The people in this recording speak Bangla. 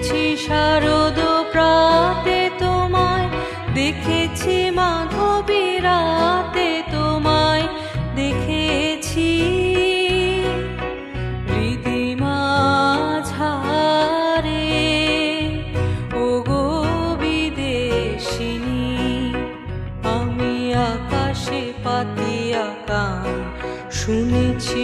শুনেছি শারদ প্রাতে তোমায়, দেখেছি মাধবী রাতে তোমায় দেখেছি। হৃদি মাঝারে ওগো বিদেশিনী, আমি আকাশে পাতিয়া কান শুনেছি